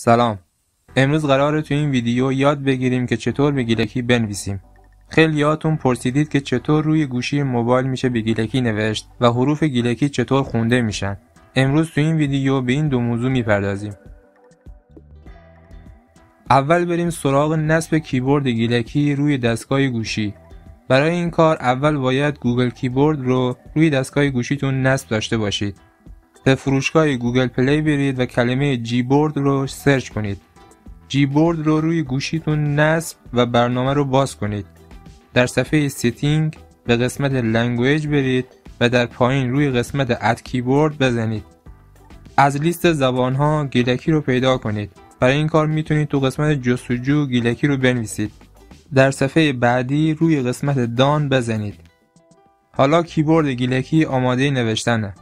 سلام. امروز قراره تو این ویدیو یاد بگیریم که چطور به گیلکی بنویسیم. خیلیاتون پرسیدید که چطور روی گوشی موبایل میشه به گیلکی نوشت و حروف گیلکی چطور خونده میشن. امروز تو این ویدیو به این دو موضوع میپردازیم. اول بریم سراغ نصب کیبورد گیلکی روی دستگاه گوشی. برای این کار اول باید گوگل کیبورد رو روی دستگاه گوشیتون نصب داشته باشید. به فروشگاه گوگل پلی برید و کلمه جیبورد رو سرچ کنید. جیبورد رو روی گوشیتون نصب و برنامه رو باز کنید. در صفحه سیتینگ به قسمت لنگویج برید و در پایین روی قسمت اد کیبورد بزنید. از لیست زبان‌ها گیلکی رو پیدا کنید. برای این کار میتونید تو قسمت جستجو گیلکی رو بنویسید. در صفحه بعدی روی قسمت دان بزنید. حالا کیبورد گیلکی آماده نوشتنه.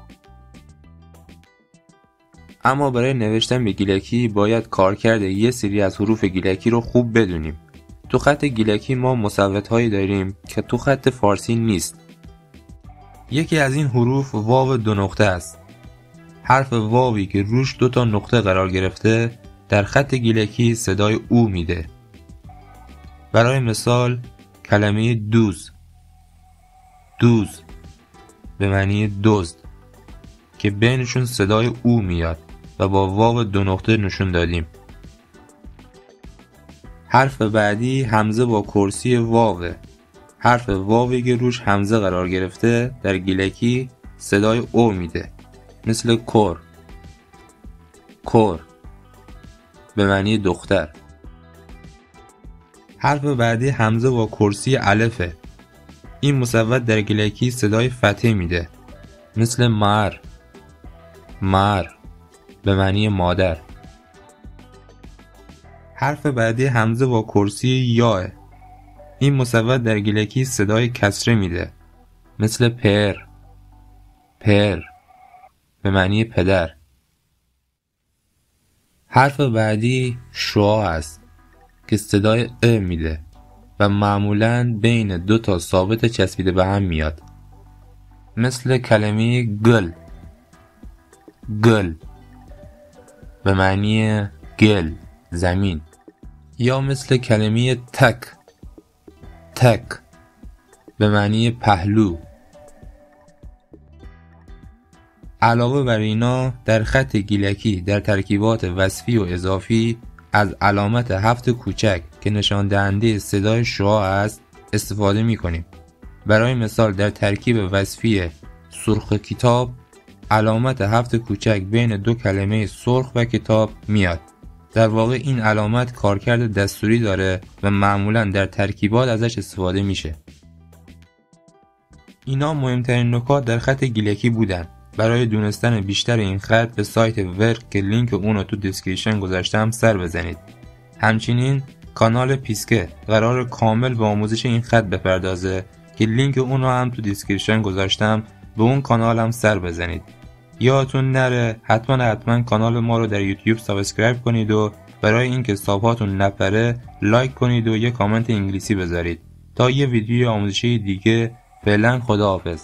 اما برای نوشتن به گیلکی باید کارکرد یه سری از حروف گیلکی رو خوب بدونیم. تو خط گیلکی ما مثبت‌هایی داریم که تو خط فارسی نیست. یکی از این حروف واو دو نقطه است. حرف واوی که روش دو تا نقطه قرار گرفته در خط گیلکی صدای او میده. برای مثال کلمه دوز به معنی دزد که بینشون صدای او میاد و با واو دو نقطه نشون دادیم. حرف بعدی همزه با کرسی واوه. حرف واوی که روش همزه قرار گرفته در گیلکی صدای او میده، مثل کور به معنی دختر. حرف بعدی همزه با کرسی الفه. این مثبت در گیلکی صدای فتحه میده، مثل مر به معنی مادر. حرف بعدی همزه با کرسی یاه. این مثبت در گیلکی صدای کسره میده، مثل پر به معنی پدر. حرف بعدی شعا است که صدای میده و معمولاً بین دو تا ثابت چسبیده به هم میاد، مثل کلمه گل به معنی گل زمین، یا مثل کلمه تک به معنی پهلو. علاوه بر اینا در خط گیلکی در ترکیبات وصفی و اضافی از علامت 7 کوچک که نشان دهنده صدای شعاع است استفاده می کنیم. برای مثال در ترکیب وصفی سرخ کتاب علامت 7 کوچک بین دو کلمه سرخ و کتاب میاد. در واقع این علامت کارکرد دستوری داره و معمولا در ترکیبات ازش استفاده میشه. اینا مهمترین نکات در خط گیلکی بودن. برای دونستن بیشتر این خط به سایت ورک که لینک اونو تو دیسکریپشن گذاشتم سر بزنید. همچنین کانال پیسکه قرار کامل به آموزش این خط بپردازه که لینک اونو هم تو دیسکریپشن گذاشتم، به اون کانال هم سر بزنید. یادتون نره حتما کانال ما رو در یوتیوب سابسکرایب کنید و برای اینکه حساباتون نپره لایک کنید و یه کامنت انگلیسی بذارید. تا یه ویدیو آموزشی دیگه، فعلا خداحافظ.